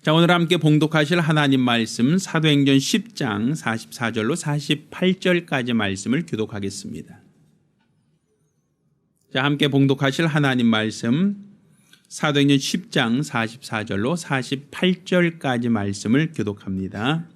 자, 오늘 함께 봉독하실 하나님 말씀 사도행전 10장 44절로 48절까지 말씀을 교독하겠습니다. 자, 함께 봉독하실 하나님 말씀 사도행전 10장 44절로 48절까지 말씀을 교독합니다.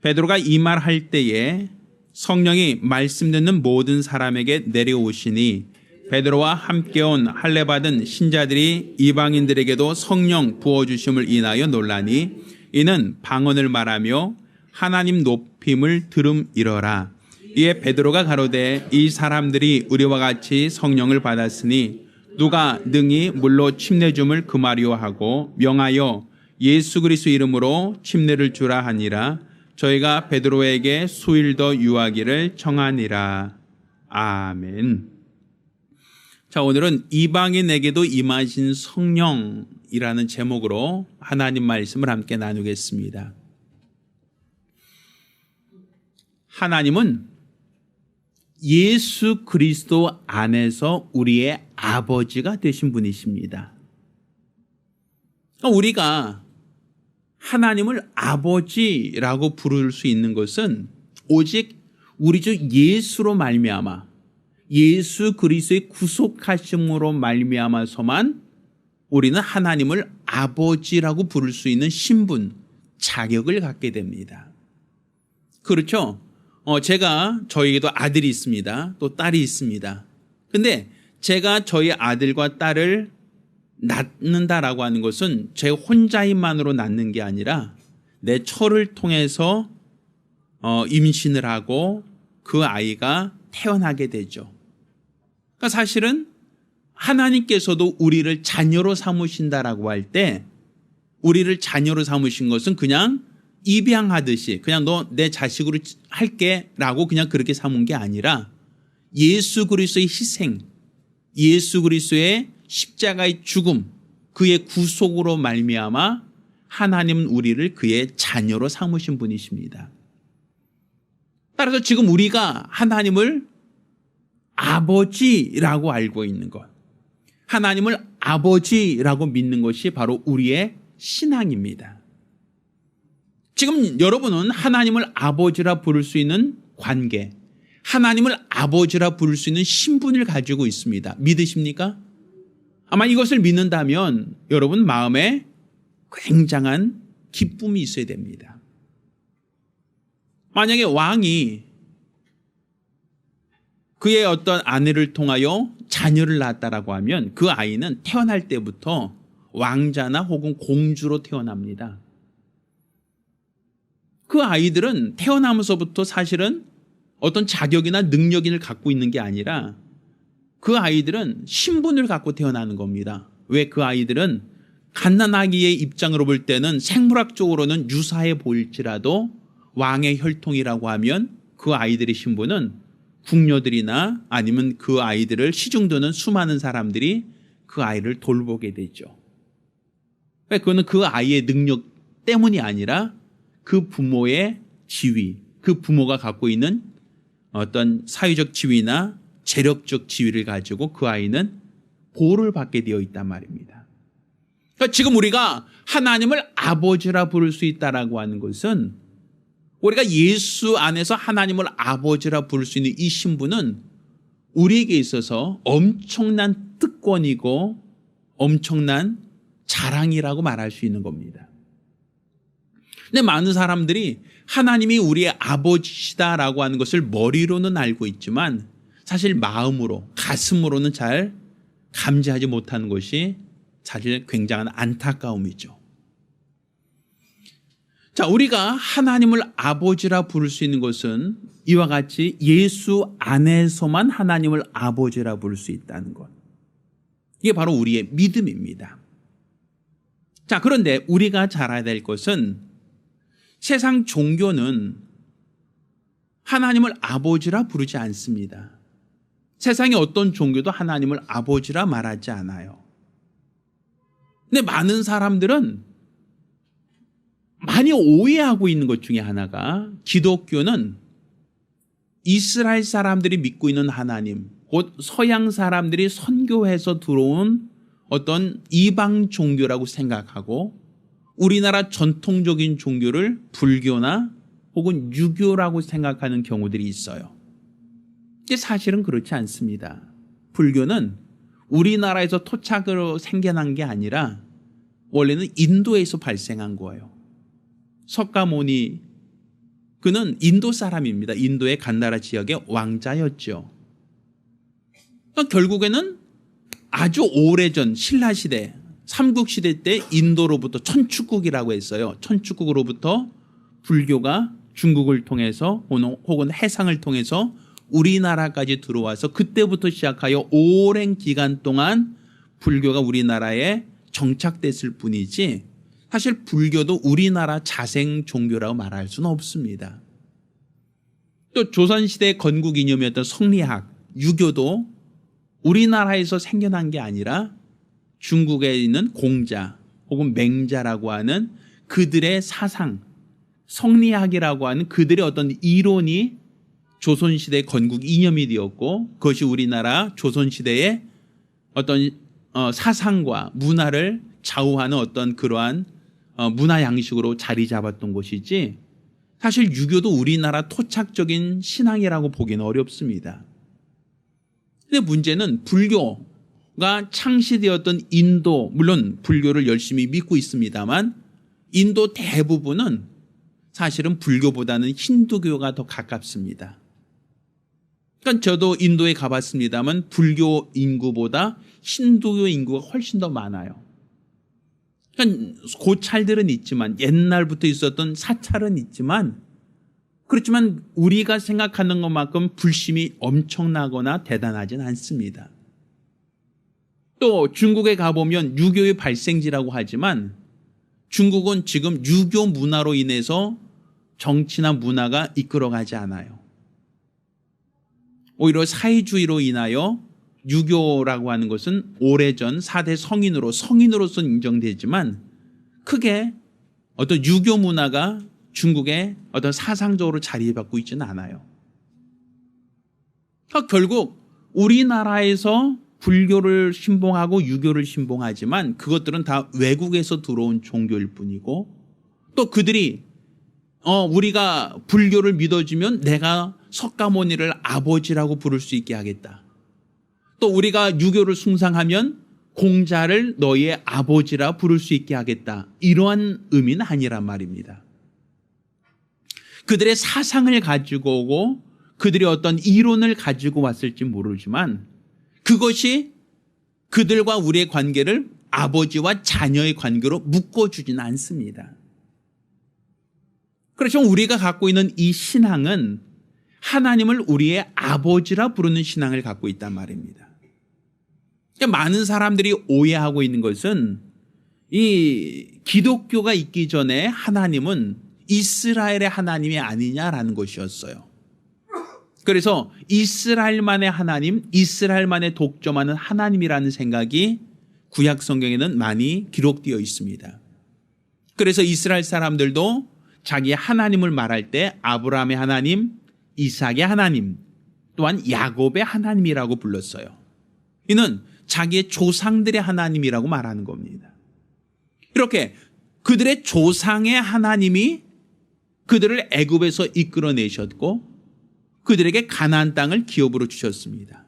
베드로가 이 말 할 때에 성령이 말씀 듣는 모든 사람에게 내려오시니 베드로와 함께 온 할례 받은 신자들이 이방인들에게도 성령 부어주심을 인하여 놀라니 이는 방언을 말하며 하나님 높임을 들음이러라. 이에 베드로가 가로되 이 사람들이 우리와 같이 성령을 받았으니 누가 능히 물로 침례줌을 금하려 하고 명하여 예수 그리스도 이름으로 침례를 주라 하니라. 저희가 베드로에게 수일 더 유하기를 청하니라. 아멘. 자, 오늘은 이방인에게도 임하신 성령이라는 제목으로 하나님 말씀을 함께 나누겠습니다. 하나님은 예수 그리스도 안에서 우리의 아버지가 되신 분이십니다. 우리가 하나님을 아버지라고 부를 수 있는 것은 오직 우리 주 예수로 말미암아 예수 그리스도의 구속하심으로 말미암아서만 우리는 하나님을 아버지라고 부를 수 있는 신분, 자격을 갖게 됩니다. 그렇죠? 제가 저에게도 아들이 있습니다. 또 딸이 있습니다. 근데 제가 저희 아들과 딸을 낳는다라고 하는 것은 제 혼자인만으로 낳는 게 아니라 내 처를 통해서 임신을 하고 그 아이가 태어나게 되죠. 그러니까 사실은 하나님께서도 우리를 자녀로 삼으신다라고 할 때 우리를 자녀로 삼으신 것은 그냥 입양하듯이 그냥 너 내 자식으로 할게 라고 그냥 그렇게 삼은 게 아니라 예수 그리스도의 희생, 예수 그리스도의 십자가의 죽음, 그의 구속으로 말미암아 하나님은 우리를 그의 자녀로 삼으신 분이십니다. 따라서 지금 우리가 하나님을 아버지라고 알고 있는 것, 하나님을 아버지라고 믿는 것이 바로 우리의 신앙입니다. 지금 여러분은 하나님을 아버지라 부를 수 있는 관계, 하나님을 아버지라 부를 수 있는 신분을 가지고 있습니다. 믿으십니까? 아마 이것을 믿는다면 여러분 마음에 굉장한 기쁨이 있어야 됩니다. 만약에 왕이 그의 어떤 아내를 통하여 자녀를 낳았다라고 하면 그 아이는 태어날 때부터 왕자나 혹은 공주로 태어납니다. 그 아이들은 태어나면서부터 사실은 어떤 자격이나 능력을 갖고 있는 게 아니라 그 아이들은 신분을 갖고 태어나는 겁니다. 왜? 그 아이들은 갓난아기의 입장으로 볼 때는 생물학적으로는 유사해 보일지라도 왕의 혈통이라고 하면 그 아이들의 신분은 궁녀들이나 아니면 그 아이들을 시중드는 수많은 사람들이 그 아이를 돌보게 되죠. 그거는 그 아이의 능력 때문이 아니라 그 부모의 지위, 그 부모가 갖고 있는 어떤 사회적 지위나 재력적 지위를 가지고 그 아이는 보호를 받게 되어 있단 말입니다. 그러니까 지금 우리가 하나님을 아버지라 부를 수 있다라고 하는 것은 우리가 예수 안에서 하나님을 아버지라 부를 수 있는 이 신분은 우리에게 있어서 엄청난 특권이고 엄청난 자랑이라고 말할 수 있는 겁니다. 근데 많은 사람들이 하나님이 우리의 아버지시다라고 하는 것을 머리로는 알고 있지만 사실 마음으로, 가슴으로는 잘 감지하지 못하는 것이 사실 굉장한 안타까움이죠. 자, 우리가 하나님을 아버지라 부를 수 있는 것은 이와 같이 예수 안에서만 하나님을 아버지라 부를 수 있다는 것. 이게 바로 우리의 믿음입니다. 자, 그런데 우리가 잘 알아야 될 것은 세상 종교는 하나님을 아버지라 부르지 않습니다. 세상의 어떤 종교도 하나님을 아버지라 말하지 않아요. 근데 많은 사람들은 많이 오해하고 있는 것 중에 하나가 기독교는 이스라엘 사람들이 믿고 있는 하나님, 곧 서양 사람들이 선교해서 들어온 어떤 이방 종교라고 생각하고 우리나라 전통적인 종교를 불교나 혹은 유교라고 생각하는 경우들이 있어요. 근데 사실은 그렇지 않습니다. 불교는 우리나라에서 토착으로 생겨난 게 아니라 원래는 인도에서 발생한 거예요. 석가모니, 그는 인도 사람입니다. 인도의 간다라 지역의 왕자였죠. 그러니까 결국에는 아주 오래전 신라시대, 삼국시대 때 인도로부터 천축국이라고 했어요. 천축국으로부터 불교가 중국을 통해서 혹은 해상을 통해서 우리나라까지 들어와서 그때부터 시작하여 오랜 기간 동안 불교가 우리나라에 정착됐을 뿐이지 사실 불교도 우리나라 자생 종교라고 말할 수는 없습니다. 또 조선시대 건국 이념이었던 성리학, 유교도 우리나라에서 생겨난 게 아니라 중국에 있는 공자 혹은 맹자라고 하는 그들의 사상, 성리학이라고 하는 그들의 어떤 이론이 조선시대 건국 이념이 되었고 그것이 우리나라 조선시대의 어떤 사상과 문화를 좌우하는 어떤 그러한 문화 양식으로 자리 잡았던 것이지 사실 유교도 우리나라 토착적인 신앙이라고 보기는 어렵습니다. 근데 문제는 불교가 창시되었던 인도, 물론 불교를 열심히 믿고 있습니다만 인도 대부분은 사실은 불교보다는 힌두교가 더 가깝습니다. 그러니까 저도 인도에 가봤습니다만 불교 인구보다 힌두교 인구가 훨씬 더 많아요. 그러니까 고찰들은 있지만 옛날부터 있었던 사찰은 있지만 그렇지만 우리가 생각하는 것만큼 불심이 엄청나거나 대단하진 않습니다. 또 중국에 가보면 유교의 발생지라고 하지만 중국은 지금 유교 문화로 인해서 정치나 문화가 이끌어가지 않아요. 오히려 사회주의로 인하여 유교라고 하는 것은 오래전 4대 성인으로서 인정되지만 크게 어떤 유교 문화가 중국에 어떤 사상적으로 자리받고 있지는 않아요. 그러니까 결국 우리나라에서 불교를 신봉하고 유교를 신봉하지만 그것들은 다 외국에서 들어온 종교일 뿐이고 또 그들이 우리가 불교를 믿어주면 내가 석가모니를 아버지라고 부를 수 있게 하겠다. 또 우리가 유교를 숭상하면 공자를 너희의 아버지라 부를 수 있게 하겠다. 이러한 의미는 아니란 말입니다. 그들의 사상을 가지고 오고 그들의 어떤 이론을 가지고 왔을지 모르지만 그것이 그들과 우리의 관계를 아버지와 자녀의 관계로 묶어주지는 않습니다. 그렇지만 우리가 갖고 있는 이 신앙은 하나님을 우리의 아버지라 부르는 신앙을 갖고 있단 말입니다. 그러니까 많은 사람들이 오해하고 있는 것은 이 기독교가 있기 전에 하나님은 이스라엘의 하나님이 아니냐라는 것이었어요. 그래서 이스라엘만의 하나님, 이스라엘만의 독점하는 하나님이라는 생각이 구약 성경에는 많이 기록되어 있습니다. 그래서 이스라엘 사람들도 자기의 하나님을 말할 때 아브라함의 하나님, 이삭의 하나님, 또한 야곱의 하나님이라고 불렀어요. 이는 자기의 조상들의 하나님이라고 말하는 겁니다. 이렇게 그들의 조상의 하나님이 그들을 애굽에서 이끌어내셨고 그들에게 가나안 땅을 기업으로 주셨습니다.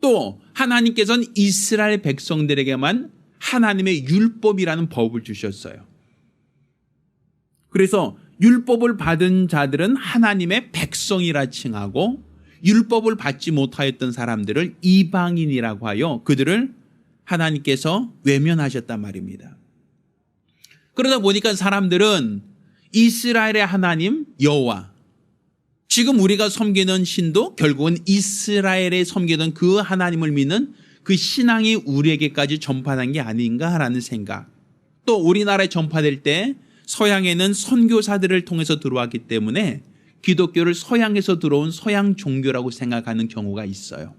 또 하나님께서는 이스라엘 백성들에게만 하나님의 율법이라는 법을 주셨어요. 그래서 율법을 받은 자들은 하나님의 백성이라 칭하고 율법을 받지 못하였던 사람들을 이방인이라고 하여 그들을 하나님께서 외면하셨단 말입니다. 그러다 보니까 사람들은 이스라엘의 하나님 여호와, 지금 우리가 섬기는 신도 결국은 이스라엘에 섬기던 그 하나님을 믿는 그 신앙이 우리에게까지 전파된 게 아닌가라는 생각. 또 우리나라에 전파될 때 서양에는 선교사들을 통해서 들어왔기 때문에 기독교를 서양에서 들어온 서양 종교라고 생각하는 경우가 있어요.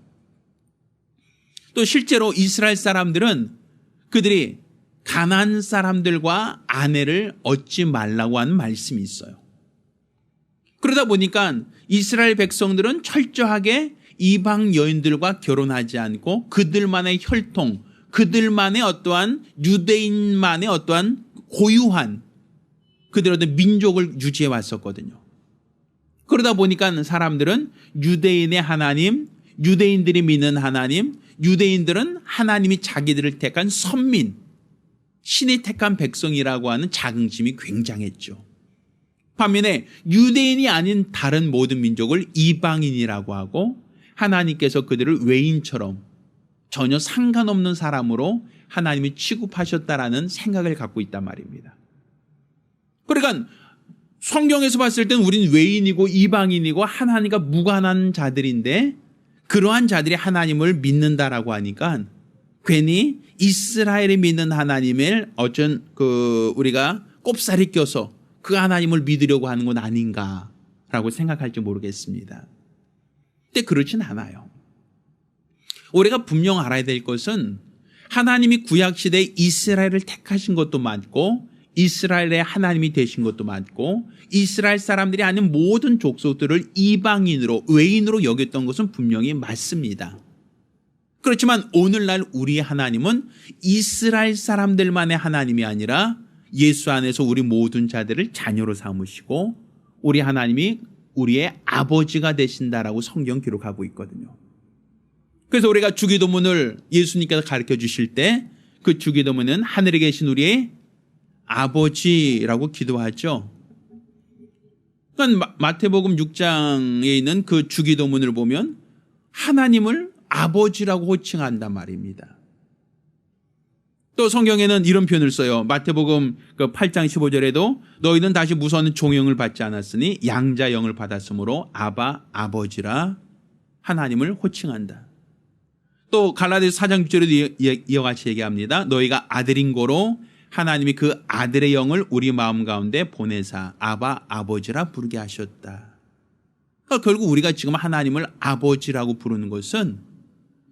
또 실제로 이스라엘 사람들은 그들이 가나안 사람들과 아내를 얻지 말라고 하는 말씀이 있어요. 그러다 보니까 이스라엘 백성들은 철저하게 이방 여인들과 결혼하지 않고 그들만의 혈통, 그들만의 어떠한 유대인만의 어떠한 고유한 그들의 어떤 민족을 유지해 왔었거든요. 그러다 보니까 사람들은 유대인의 하나님, 유대인들이 믿는 하나님, 유대인들은 하나님이 자기들을 택한 선민, 신이 택한 백성이라고 하는 자긍심이 굉장했죠. 반면에 유대인이 아닌 다른 모든 민족을 이방인이라고 하고 하나님께서 그들을 외인처럼 전혀 상관없는 사람으로 하나님이 취급하셨다라는 생각을 갖고 있단 말입니다. 그러니까 성경에서 봤을 때는 우린 외인이고 이방인이고 하나님과 무관한 자들인데 그러한 자들이 하나님을 믿는다라고 하니까 괜히 이스라엘이 믿는 하나님을 어쩐 우리가 꼽살이 껴서 그 하나님을 믿으려고 하는 건 아닌가라고 생각할지 모르겠습니다. 근데 그렇진 않아요. 우리가 분명 알아야 될 것은 하나님이 구약시대에 이스라엘을 택하신 것도 맞고 이스라엘의 하나님이 되신 것도 맞고 이스라엘 사람들이 아닌 모든 족속들을 이방인으로 외인으로 여겼던 것은 분명히 맞습니다. 그렇지만 오늘날 우리의 하나님은 이스라엘 사람들만의 하나님이 아니라 예수 안에서 우리 모든 자들을 자녀로 삼으시고 우리 하나님이 우리의 아버지가 되신다라고 성경 기록하고 있거든요. 그래서 우리가 주기도문을 예수님께서 가르쳐 주실 때 그 주기도문은 하늘에 계신 우리의 아버지라고 기도하죠. 그러니까 마태복음 6장에 있는 그 주기도문을 보면 하나님을 아버지라고 호칭한단 말입니다. 또 성경에는 이런 표현을 써요. 마태복음 8장 15절에도 너희는 다시 무서운 종영을 받지 않았으니 양자영을 받았으므로 아바 아버지라 하나님을 호칭한다. 또 갈라디아서 4장 6절에도 이와 같이 얘기합니다. 너희가 아들인 고로 하나님이 그 아들의 영을 우리 마음 가운데 보내사 아바 아버지라 부르게 하셨다. 그러니까 결국 우리가 지금 하나님을 아버지라고 부르는 것은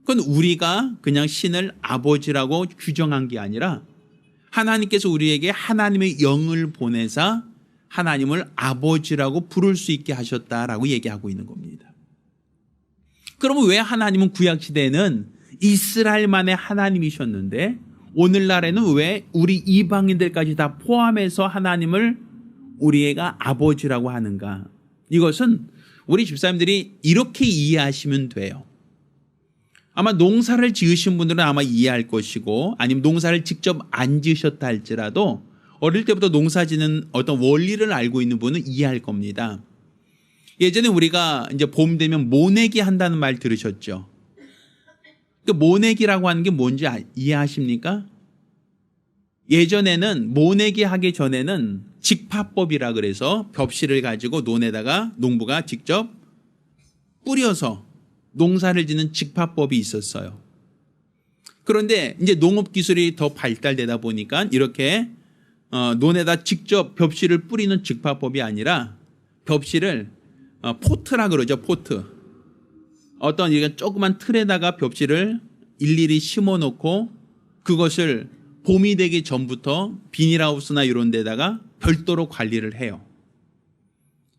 그건 우리가 그냥 신을 아버지라고 규정한 게 아니라 하나님께서 우리에게 하나님의 영을 보내사 하나님을 아버지라고 부를 수 있게 하셨다라고 얘기하고 있는 겁니다. 그러면 왜 하나님은 구약시대에는 이스라엘만의 하나님이셨는데 오늘날에는 왜 우리 이방인들까지 다 포함해서 하나님을 우리가 아버지라고 하는가? 이것은 우리 집사님들이 이렇게 이해하시면 돼요. 아마 농사를 지으신 분들은 아마 이해할 것이고 아니면 농사를 직접 안 지으셨다 할지라도 어릴 때부터 농사 짓는 어떤 원리를 알고 있는 분은 이해할 겁니다. 예전에 우리가 이제 봄 되면 모내기 한다는 말 들으셨죠? 그 모내기라고 하는 게 뭔지 이해하십니까? 예전에는 모내기 하기 전에는 직파법이라 그래서 벽실을 가지고 논에다가 농부가 직접 뿌려서 농사를 짓는 직파법이 있었어요. 그런데 이제 농업 기술이 더 발달되다 보니까 이렇게 논에다 직접 벽실을 뿌리는 직파법이 아니라 벽실을 포트라 그러죠. 포트. 어떤 이런 조그만 틀에다가 벽실을 일일이 심어 놓고 그것을 봄이 되기 전부터 비닐하우스나 이런 데다가 별도로 관리를 해요.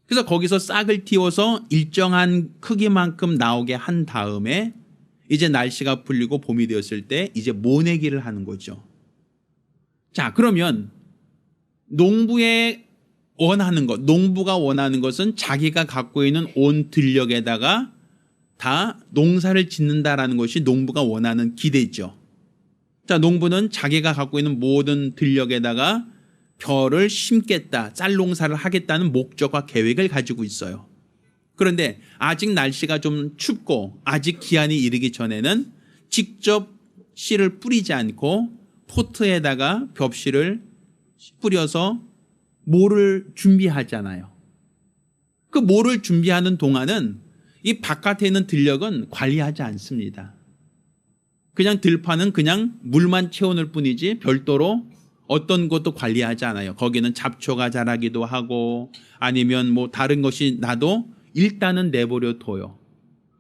그래서 거기서 싹을 틔워서 일정한 크기만큼 나오게 한 다음에 이제 날씨가 풀리고 봄이 되었을 때 이제 모내기를 하는 거죠. 자, 그러면 농부의 원하는 것, 농부가 원하는 것은 자기가 갖고 있는 온 들녘에다가 다 농사를 짓는다라는 것이 농부가 원하는 기대죠. 자, 농부는 자기가 갖고 있는 모든 들녘에다가 벼를 심겠다, 쌀 농사를 하겠다는 목적과 계획을 가지고 있어요. 그런데 아직 날씨가 좀 춥고 아직 기한이 이르기 전에는 직접 씨를 뿌리지 않고 포트에다가 벽씨를 뿌려서 모를 준비하잖아요. 그 모를 준비하는 동안은 이 바깥에 있는 들녘은 관리하지 않습니다. 그냥 들판은 그냥 물만 채워놓을 뿐이지 별도로 어떤 것도 관리하지 않아요. 거기는 잡초가 자라기도 하고 아니면 뭐 다른 것이 나도 일단은 내버려 둬요.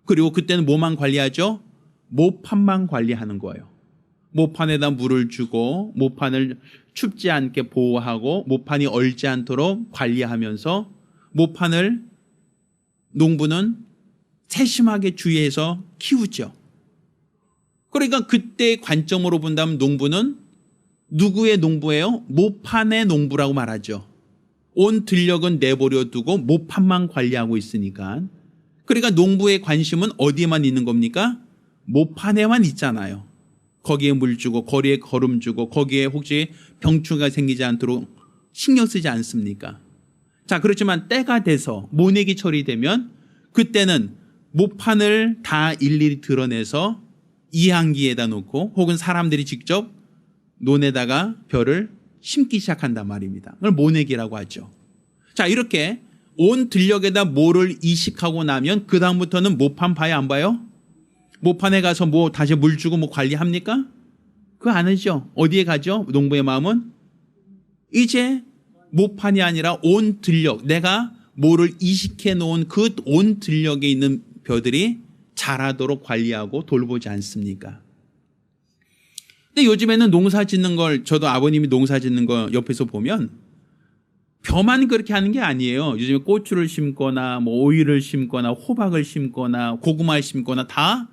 그리고 그때는 뭐만 관리하죠? 모판만 관리하는 거예요. 모판에다 물을 주고 모판을 춥지 않게 보호하고 모판이 얼지 않도록 관리하면서 모판을 농부는 세심하게 주의해서 키우죠. 그러니까 그때의 관점으로 본다면 농부는 누구의 농부예요? 모판의 농부라고 말하죠. 온 들녘은 내버려 두고 모판만 관리하고 있으니까. 그러니까 농부의 관심은 어디에만 있는 겁니까? 모판에만 있잖아요. 거기에 물 주고 거리에 거름 주고 거기에 혹시 병충해가 생기지 않도록 신경 쓰지 않습니까? 자, 그렇지만 때가 돼서 모내기 철이 되면 그때는 모판을 다 일일이 드러내서 이항기에다 놓고 혹은 사람들이 직접 논에다가 벼를 심기 시작한단 말입니다. 그걸 모내기라고 하죠. 자, 이렇게 온 들녘에다 모를 이식하고 나면 그 다음부터는 모판 봐야 안 봐요? 모판에 가서 뭐 다시 물 주고 뭐 관리합니까? 그거 안 하죠. 어디에 가죠? 농부의 마음은 이제 모판이 아니라 온 들녘, 내가 모를 이식해 놓은 그 온 들녘에 있는 벼들이 자라도록 관리하고 돌보지 않습니까? 근데 요즘에는 농사 짓는 걸, 저도 아버님이 농사 짓는 거 옆에서 보면 벼만 그렇게 하는 게 아니에요. 요즘에 고추를 심거나 뭐 오이를 심거나 호박을 심거나 고구마를 심거나 다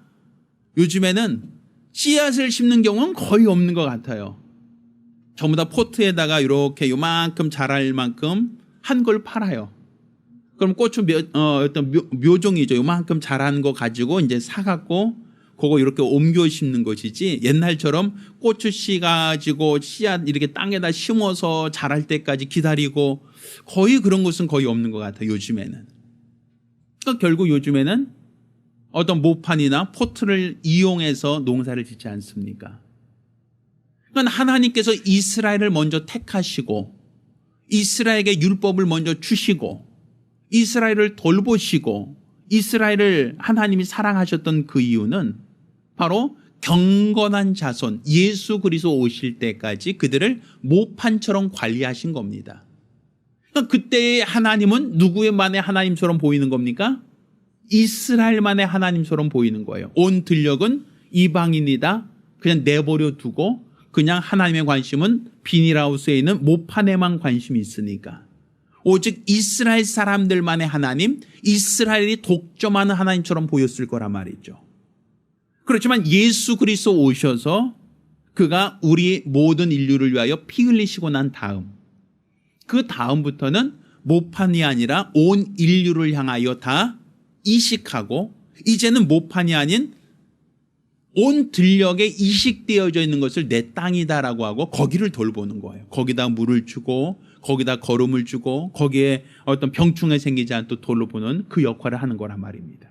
요즘에는 씨앗을 심는 경우는 거의 없는 것 같아요. 전부 다 포트에다가 이렇게 요만큼 자랄 만큼 한 걸 팔아요. 그럼 고추 어떤 묘종이죠. 요만큼 자란 거 가지고 이제 사갖고 그거 이렇게 옮겨 심는 것이지, 옛날처럼 고추 씨 가지고 씨앗 이렇게 땅에다 심어서 자랄 때까지 기다리고 거의 그런 것은 거의 없는 것 같아요. 요즘에는. 그러니까 결국 요즘에는 어떤 모판이나 포트를 이용해서 농사를 짓지 않습니까? 그러니까 하나님께서 이스라엘을 먼저 택하시고 이스라엘에게 율법을 먼저 주시고 이스라엘을 돌보시고 이스라엘을 하나님이 사랑하셨던 그 이유는 바로 경건한 자손 예수 그리스도 오실 때까지 그들을 모판처럼 관리하신 겁니다. 그러니까 그때의 하나님은 누구만의 하나님처럼 보이는 겁니까? 이스라엘만의 하나님처럼 보이는 거예요. 온 들녘은 이방인이다 그냥 내버려 두고 그냥 하나님의 관심은 비닐하우스에 있는 모판에만 관심이 있으니까 오직 이스라엘 사람들만의 하나님, 이스라엘이 독점하는 하나님처럼 보였을 거란 말이죠. 그렇지만 예수 그리스도 오셔서 그가 우리 모든 인류를 위하여 피 흘리시고 난 다음, 그 다음부터는 모판이 아니라 온 인류를 향하여 다 이식하고 이제는 모판이 아닌 온 들녘에 이식되어져 있는 것을 내 땅이다라고 하고 거기를 돌보는 거예요. 거기다 물을 주고 거기다 거름을 주고 거기에 어떤 병충해 생기지 않도록 돌보는 그 역할을 하는 거란 말입니다.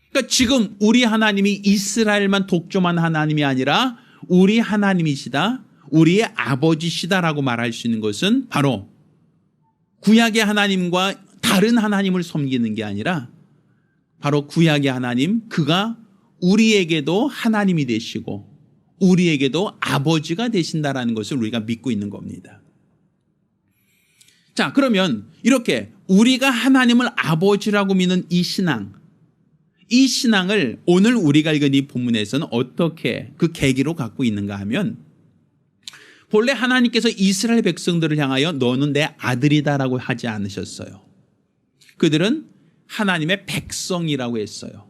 그러니까 지금 우리 하나님이 이스라엘만 독점한 하나님이 아니라 우리 하나님이시다, 우리의 아버지시다라고 말할 수 있는 것은 바로 구약의 하나님과 다른 하나님을 섬기는 게 아니라 바로 구약의 하나님, 그가 우리에게도 하나님이 되시고 우리에게도 아버지가 되신다라는 것을 우리가 믿고 있는 겁니다. 자, 그러면 이렇게 우리가 하나님을 아버지라고 믿는 이 신앙을 오늘 우리가 읽은 이 본문에서는 어떻게 그 계기로 갖고 있는가 하면, 본래 하나님께서 이스라엘 백성들을 향하여 너는 내 아들이다라고 하지 않으셨어요. 그들은 하나님의 백성이라고 했어요.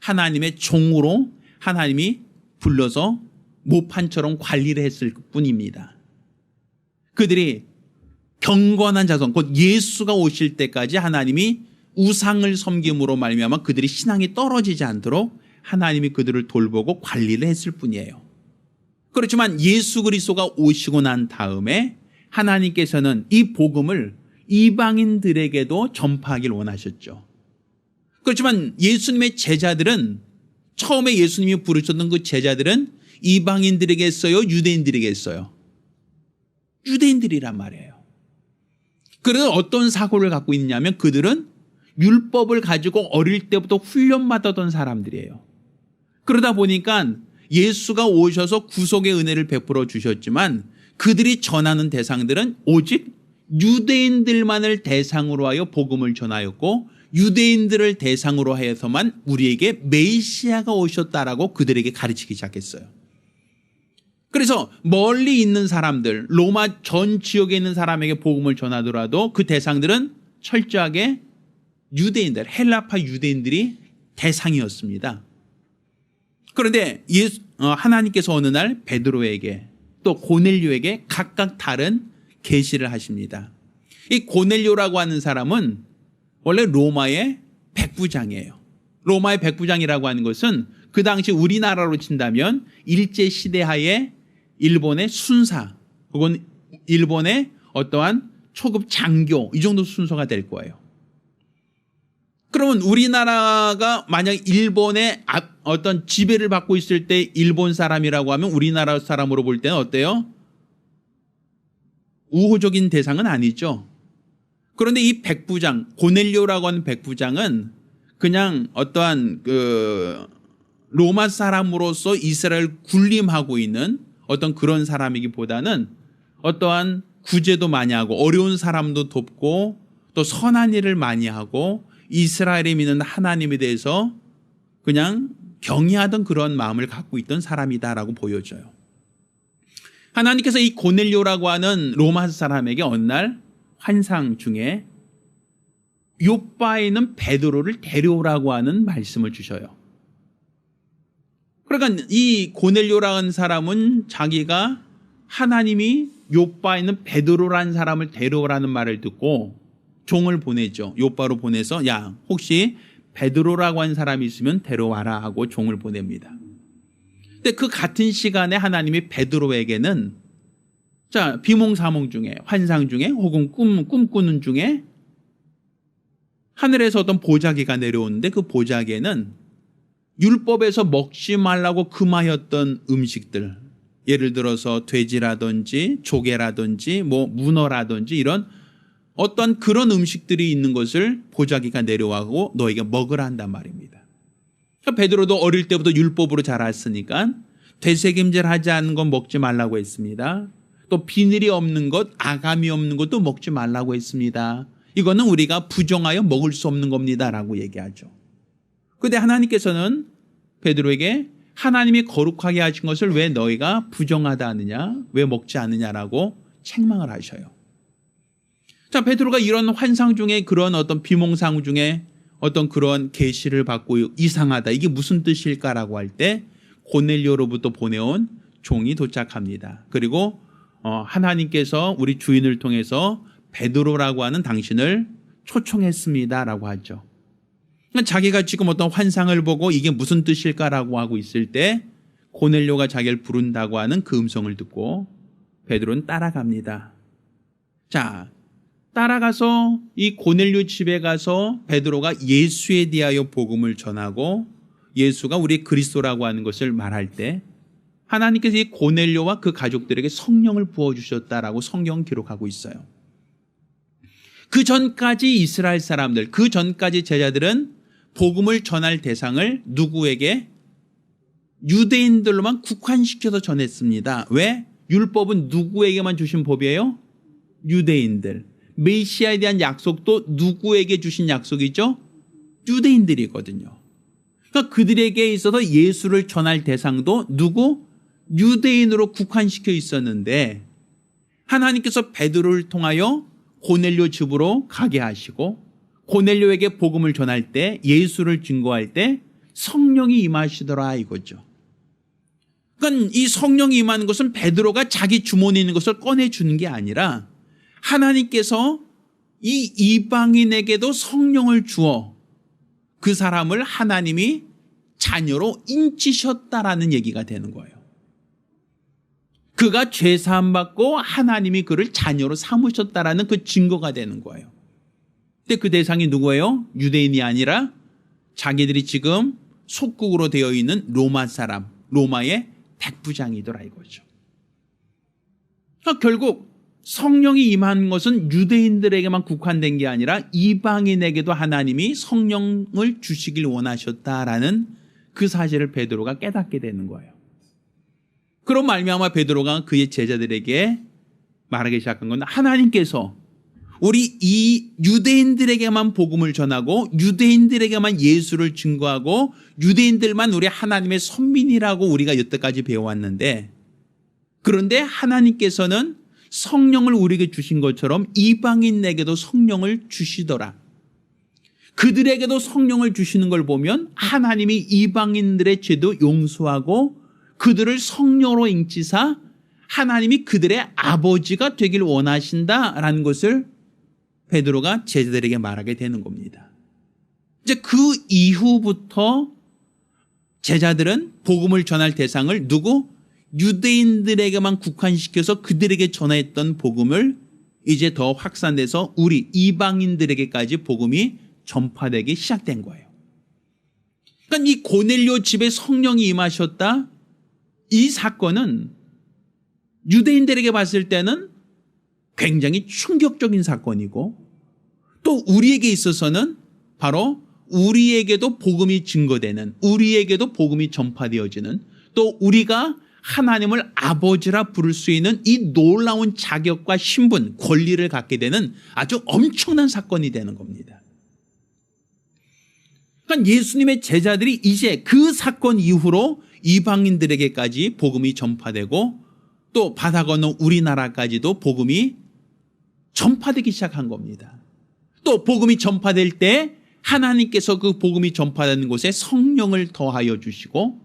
하나님의 종으로 하나님이 불러서 모판처럼 관리를 했을 뿐입니다. 그들이 경건한 자손, 곧 예수가 오실 때까지 하나님이 우상을 섬김으로 말미암아 그들이 신앙이 떨어지지 않도록 하나님이 그들을 돌보고 관리를 했을 뿐이에요. 그렇지만 예수 그리스도가 오시고 난 다음에 하나님께서는 이 복음을 이방인들에게도 전파하길 원하셨죠. 그렇지만 예수님의 제자들은, 처음에 예수님이 부르셨던 그 제자들은 이방인들에게 했어요? 유대인들에게 했어요? 유대인들이란 말이에요. 그래서 어떤 사고를 갖고 있냐면 그들은 율법을 가지고 어릴 때부터 훈련받았던 사람들이에요. 그러다 보니까 예수가 오셔서 구속의 은혜를 베풀어 주셨지만 그들이 전하는 대상들은 오직 유대인들만을 대상으로 하여 복음을 전하였고 유대인들을 대상으로 해서만 우리에게 메시아가 오셨다라고 그들에게 가르치기 시작했어요. 그래서 멀리 있는 사람들, 로마 전 지역에 있는 사람에게 복음을 전하더라도 그 대상들은 철저하게 유대인들, 헬라파 유대인들이 대상이었습니다. 그런데 하나님께서 어느 날 베드로에게 또 고넬료에게 각각 다른 계시를 하십니다. 이 고넬료라고 하는 사람은 원래 로마의 백부장이에요. 로마의 백부장이라고 하는 것은 그 당시 우리나라로 친다면 일제시대하에 일본의 순사 혹은 일본의 어떠한 초급 장교 이 정도 순서가 될 거예요. 그러면 우리나라가 만약 일본의 어떤 지배를 받고 있을 때 일본 사람이라고 하면 우리나라 사람으로 볼 때는 어때요? 우호적인 대상은 아니죠. 그런데 이 백부장, 고넬료라고 하는 백부장은 그냥 어떠한 로마 사람으로서 이스라엘을 군림하고 있는 어떤 그런 사람이기보다는 어떠한 구제도 많이 하고 어려운 사람도 돕고 또 선한 일을 많이 하고 이스라엘이 믿는 하나님에 대해서 그냥 경외하던 그런 마음을 갖고 있던 사람이다라고 보여져요. 하나님께서 이 고넬료라고 하는 로마 사람에게 어느 날 환상 중에 요바에 있는 베드로를 데려오라고 하는 말씀을 주셔요. 그러니까 이 고넬료라는 사람은 자기가 하나님이 요바에 있는 베드로라는 사람을 데려오라는 말을 듣고 종을 보내죠. 요바로 보내서 야 혹시 베드로라고 하는 사람이 있으면 데려와라 하고 종을 보냅니다. 근데 그 같은 시간에 하나님이 베드로에게는 자 비몽사몽 중에 환상 중에 혹은 꿈꾸는 중에 하늘에서 어떤 보자기가 내려오는데 그 보자기에는 율법에서 먹지 말라고 금하였던 음식들 예를 들어서 돼지라든지 조개라든지 뭐 문어라든지 이런 어떤 그런 음식들이 있는 것을 보자기가 내려와고 너에게 먹으라 한단 말입니다. 그러니까 베드로도 어릴 때부터 율법으로 자랐으니까 되새김질하지 않은 건 먹지 말라고 했습니다. 또 비늘이 없는 것, 아감이 없는 것도 먹지 말라고 했습니다. 이거는 우리가 부정하여 먹을 수 없는 겁니다라고 얘기하죠. 그런데 하나님께서는 베드로에게 하나님이 거룩하게 하신 것을 왜 너희가 부정하다 하느냐, 왜 먹지 않느냐라고 책망을 하셔요. 자, 베드로가 이런 환상 중에 그런 어떤 비몽상 중에 어떤 그런 계시를 받고 이상하다. 이게 무슨 뜻일까라고 할 때 고넬료로부터 보내온 종이 도착합니다. 그리고 하나님께서 우리 주인을 통해서 베드로라고 하는 당신을 초청했습니다라고 하죠. 자기가 지금 어떤 환상을 보고 이게 무슨 뜻일까라고 하고 있을 때 고넬료가 자기를 부른다고 하는 그 음성을 듣고 베드로는 따라갑니다. 자, 따라가서 이 고넬료 집에 가서 베드로가 예수에 대하여 복음을 전하고 예수가 우리 그리스도라고 하는 것을 말할 때 하나님께서 이 고넬료와 그 가족들에게 성령을 부어주셨다라고 성경은 기록하고 있어요. 그 전까지 이스라엘 사람들, 그 전까지 제자들은 복음을 전할 대상을 누구에게? 유대인들로만 국한시켜서 전했습니다. 왜? 율법은 누구에게만 주신 법이에요? 유대인들. 메시아에 대한 약속도 누구에게 주신 약속이죠? 유대인들이거든요. 그러니까 그들에게 있어서 예수를 전할 대상도 누구? 유대인으로 국한시켜 있었는데 하나님께서 베드로를 통하여 고넬료 집으로 가게 하시고 고넬료에게 복음을 전할 때 예수를 증거할 때 성령이 임하시더라 이거죠. 그러니까 이 성령이 임하는 것은 베드로가 자기 주머니에 있는 것을 꺼내주는 게 아니라 하나님께서 이 이방인에게도 성령을 주어 그 사람을 하나님이 자녀로 인치셨다라는 얘기가 되는 거예요. 그가 죄 사함 받고 하나님이 그를 자녀로 삼으셨다라는 그 증거가 되는 거예요. 근데 그 대상이 누구예요? 유대인이 아니라 자기들이 지금 속국으로 되어 있는 로마 사람, 로마의 백부장이더라 이거죠. 그러니까 결국 성령이 임한 것은 유대인들에게만 국한된 게 아니라 이방인에게도 하나님이 성령을 주시길 원하셨다라는 그 사실을 베드로가 깨닫게 되는 거예요. 그런 말미암아 베드로가 그의 제자들에게 말하기 시작한 건 하나님께서 우리 이 유대인들에게만 복음을 전하고 유대인들에게만 예수를 증거하고 유대인들만 우리 하나님의 선민이라고 우리가 여태까지 배워왔는데 그런데 하나님께서는 성령을 우리에게 주신 것처럼 이방인에게도 성령을 주시더라. 그들에게도 성령을 주시는 걸 보면 하나님이 이방인들의 죄도 용서하고 그들을 성령으로 인치사 하나님이 그들의 아버지가 되길 원하신다라는 것을 베드로가 제자들에게 말하게 되는 겁니다. 이제 그 이후부터 제자들은 복음을 전할 대상을 유대인들에게만 국한시켜서 그들에게 전했던 복음을 이제 더 확산돼서 우리 이방인들에게까지 복음이 전파되기 시작된 거예요. 그러니까 이 고넬료 집에 성령이 임하셨다. 이 사건은 유대인들에게 봤을 때는 굉장히 충격적인 사건이고, 또 우리에게 있어서는 바로 우리에게도 복음이 증거되는, 우리에게도 복음이 전파되어지는, 또 우리가 하나님을 아버지라 부를 수 있는 이 놀라운 자격과 신분, 권리를 갖게 되는 아주 엄청난 사건이 되는 겁니다. 그러니까 예수님의 제자들이 이제 그 사건 이후로 이방인들에게까지 복음이 전파되고, 또 바다 건너 우리나라까지도 복음이 전파되기 시작한 겁니다. 또 복음이 전파될 때 하나님께서 그 복음이 전파되는 곳에 성령을 더하여 주시고,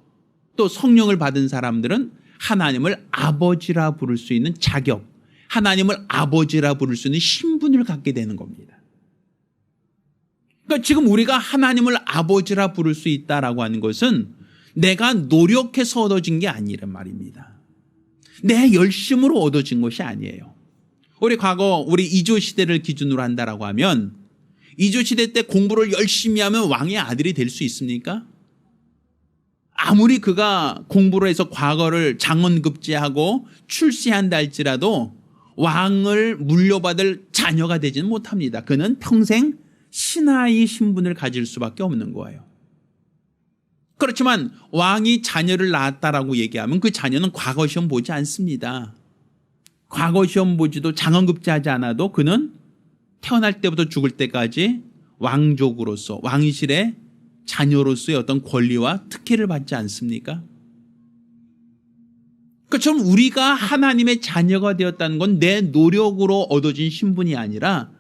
또 성령을 받은 사람들은 하나님을 아버지라 부를 수 있는 자격, 하나님을 아버지라 부를 수 있는 신분을 갖게 되는 겁니다. 그러니까 지금 우리가 하나님을 아버지라 부를 수 있다라고 하는 것은 내가 노력해서 얻어진 게 아니란 말입니다. 내 열심으로 얻어진 것이 아니에요. 우리 과거 우리 이조 시대를 기준으로 한다라고 하면, 이조 시대 때 공부를 열심히 하면 왕의 아들이 될 수 있습니까? 아무리 그가 공부를 해서 과거를 장원급제하고 출세한다 할지라도 왕을 물려받을 자녀가 되지는 못합니다. 그는 평생 신하의 신분을 가질 수밖에 없는 거예요. 그렇지만 왕이 자녀를 낳았다라고 얘기하면 그 자녀는 과거 시험 보지 않습니다. 과거 시험 보지도 장원급제하지 않아도 그는 태어날 때부터 죽을 때까지 왕족으로서, 왕실의 자녀로서의 어떤 권리와 특혜를 받지 않습니까? 그처럼 우리가 하나님의 자녀가 되었다는 건 내 노력으로 얻어진 신분이 아니라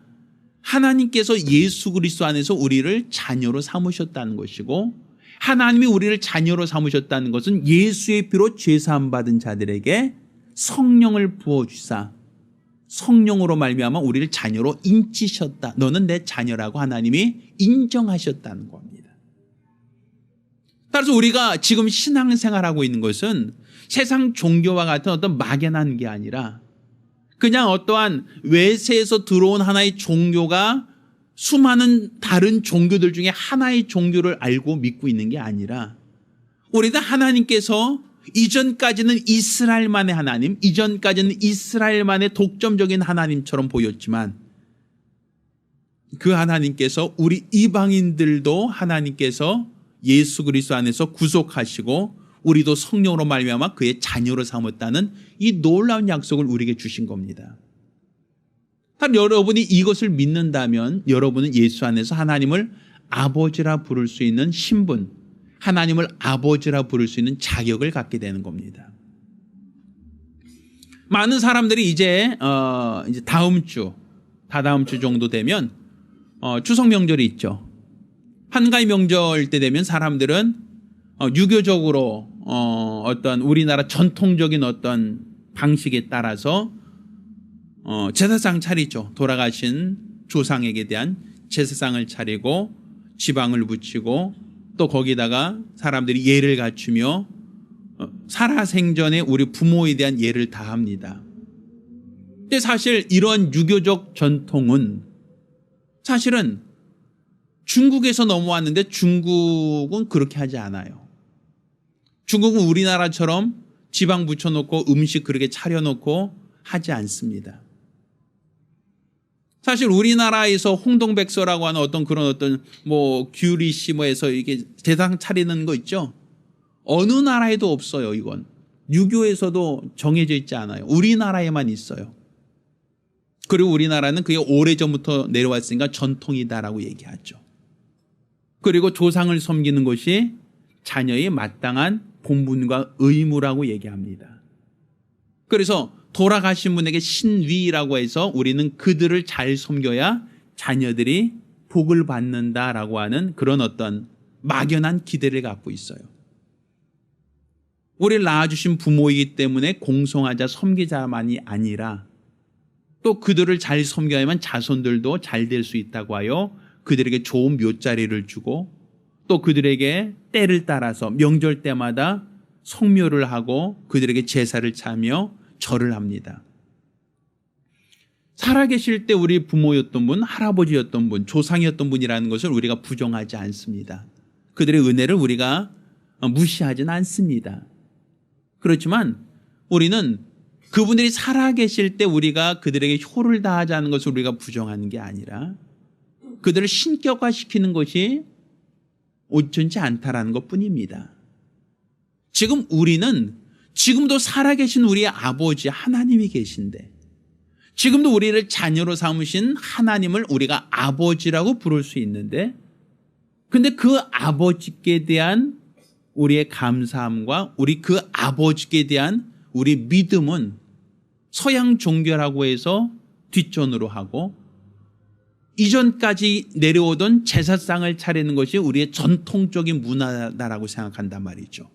하나님께서 예수 그리스도 안에서 우리를 자녀로 삼으셨다는 것이고, 하나님이 우리를 자녀로 삼으셨다는 것은 예수의 피로 죄사함 받은 자들에게 성령을 부어주사 성령으로 말미암아 우리를 자녀로 인치셨다. 너는 내 자녀라고 하나님이 인정하셨다는 겁니다. 따라서 우리가 지금 신앙생활하고 있는 것은 세상 종교와 같은 어떤 막연한 게 아니라 그냥 어떠한 외세에서 들어온 하나의 종교가 수많은 다른 종교들 중에 하나의 종교를 알고 믿고 있는 게 아니라, 우리는 하나님께서 이전까지는 이스라엘만의 하나님, 이전까지는 이스라엘만의 독점적인 하나님처럼 보였지만 그 하나님께서 우리 이방인들도 하나님께서 예수 그리스도 안에서 구속하시고 우리도 성령으로 말미암아 그의 자녀로 삼았다는 이 놀라운 약속을 우리에게 주신 겁니다. 여러분이 이것을 믿는다면 여러분은 예수 안에서 하나님을 아버지라 부를 수 있는 신분, 하나님을 아버지라 부를 수 있는 자격을 갖게 되는 겁니다. 많은 사람들이 이제 다다음 주 정도 되면 추석 명절이 있죠. 한가위 명절 때 되면 사람들은 유교적으로 어떤 우리나라 전통적인 어떤 방식에 따라서 제사상 차리죠. 돌아가신 조상에게 대한 제사상을 차리고 지방을 붙이고 또 거기다가 사람들이 예를 갖추며 살아생전에 우리 부모에 대한 예를 다합니다. 근데 사실 이런 유교적 전통은 사실은 중국에서 넘어왔는데 중국은 그렇게 하지 않아요. 중국은 우리나라처럼 지방 붙여놓고 음식 그렇게 차려놓고 하지 않습니다. 사실 우리나라에서 홍동백서라고 하는 어떤 그런 어떤 규리시 해서 이게 제상 차리는 거 있죠. 어느 나라에도 없어요. 이건 유교에서도 정해져 있지 않아요. 우리나라에만 있어요. 그리고 우리나라는 그게 오래전부터 내려왔으니까 전통이다라고 얘기하죠. 그리고 조상을 섬기는 것이 자녀의 마땅한 본분과 의무라고 얘기합니다. 그래서 돌아가신 분에게 신위라고 해서 우리는 그들을 잘 섬겨야 자녀들이 복을 받는다라고 하는 그런 어떤 막연한 기대를 갖고 있어요. 우리를 낳아주신 부모이기 때문에 공성하자 섬기자만이 아니라 또 그들을 잘 섬겨야만 자손들도 잘 될 수 있다고 하여 그들에게 좋은 묘자리를 주고 또 그들에게 때를 따라서 명절 때마다 성묘를 하고 그들에게 제사를 차며 절을 합니다. 살아계실 때 우리 부모였던 분, 할아버지였던 분, 조상이었던 분이라는 것을 우리가 부정하지 않습니다. 그들의 은혜를 우리가 무시하지는 않습니다. 그렇지만 우리는 그분들이 살아계실 때 우리가 그들에게 효를 다하자는 것을 우리가 부정하는 게 아니라 그들을 신격화시키는 것이 온전치 않다라는 것뿐입니다. 지금 우리는 지금도 살아계신 우리의 아버지 하나님이 계신데 지금도 우리를 자녀로 삼으신 하나님을 우리가 아버지라고 부를 수 있는데 근데 그 아버지께 대한 우리의 감사함과 우리 그 아버지께 대한 우리 믿음은 서양 종교라고 해서 뒷전으로 하고 이전까지 내려오던 제사상을 차리는 것이 우리의 전통적인 문화다라고 생각한단 말이죠.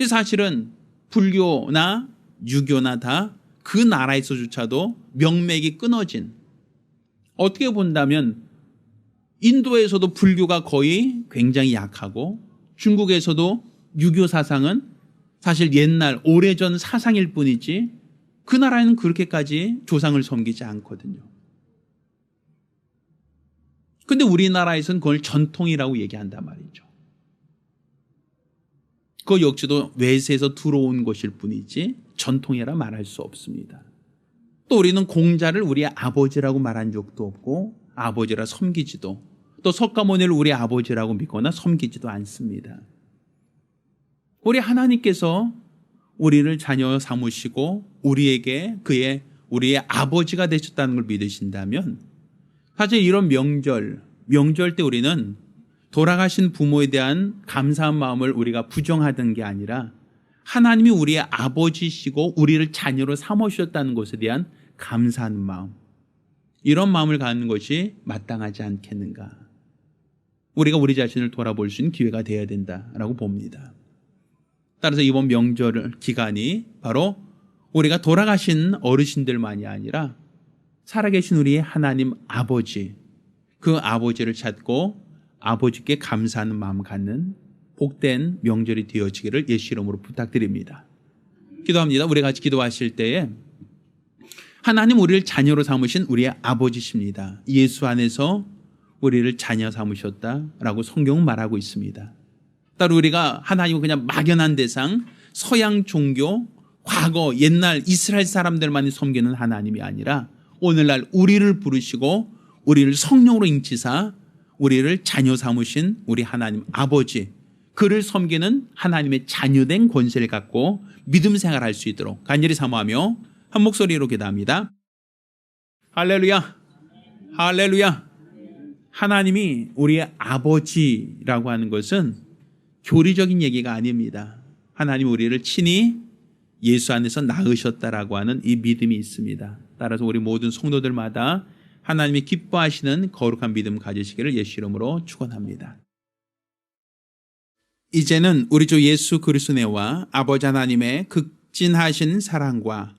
사실은 불교나 유교나 다 그 나라에서조차도 명맥이 끊어진, 어떻게 본다면 인도에서도 불교가 거의 굉장히 약하고 중국에서도 유교 사상은 사실 옛날 오래전 사상일 뿐이지 그 나라에는 그렇게까지 조상을 섬기지 않거든요. 근데 우리나라에서는 그걸 전통이라고 얘기한단 말이죠. 그 역시도 외세에서 들어온 것일 뿐이지 전통이라 말할 수 없습니다. 또 우리는 공자를 우리의 아버지라고 말한 적도 없고 아버지라 섬기지도 또 석가모니를 우리 아버지라고 믿거나 섬기지도 않습니다. 우리 하나님께서 우리를 자녀 삼으시고 우리에게 우리의 아버지가 되셨다는 걸 믿으신다면 사실 이런 명절 때 우리는 돌아가신 부모에 대한 감사한 마음을 우리가 부정하던 게 아니라 하나님이 우리의 아버지시고 우리를 자녀로 삼으셨다는 것에 대한 감사한 마음, 이런 마음을 갖는 것이 마땅하지 않겠는가. 우리가 우리 자신을 돌아볼 수 있는 기회가 되어야 된다라고 봅니다. 따라서 이번 명절 기간이 바로 우리가 돌아가신 어르신들만이 아니라 살아계신 우리의 하나님 아버지, 그 아버지를 찾고 아버지께 감사하는 마음 갖는 복된 명절이 되어지기를 예수 이름으로 부탁드립니다. 기도합니다. 우리 같이 기도하실 때에 하나님 우리를 자녀로 삼으신 우리의 아버지십니다. 예수 안에서 우리를 자녀 삼으셨다라고 성경은 말하고 있습니다. 따로 우리가 하나님은 그냥 막연한 대상, 서양 종교, 과거 옛날 이스라엘 사람들만이 섬기는 하나님이 아니라 오늘날 우리를 부르시고 우리를 성령으로 인치사 우리를 자녀 삼으신 우리 하나님 아버지, 그를 섬기는 하나님의 자녀된 권세를 갖고 믿음 생활할 수 있도록 간절히 사모하며 한 목소리로 기도합니다. 할렐루야, 할렐루야. 하나님이 우리의 아버지라고 하는 것은 교리적인 얘기가 아닙니다. 하나님 우리를 친히 예수 안에서 낳으셨다라고 하는 이 믿음이 있습니다. 따라서 우리 모든 성도들마다 하나님이 기뻐하시는 거룩한 믿음 가지시기를 예수 이름으로 축원합니다. 이제는 우리 주 예수 그리스도와 아버지 하나님의 극진하신 사랑과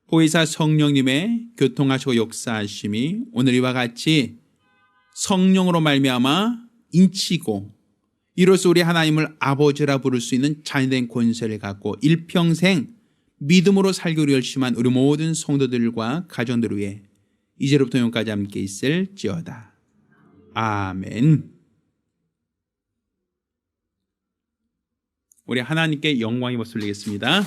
보혜사 성령님의 교통하시고 역사하심이 오늘 이와 같이 성령으로 말미암아 인치고 이로써 우리 하나님을 아버지라 부를 수 있는 자녀된 권세를 갖고 일평생 믿음으로 살기로 열심한 우리 모든 성도들과 가정들 위해 이제로부터 영까지 함께 있을지어다. 아멘. 우리 하나님께 영광이 모습을 드리겠습니다.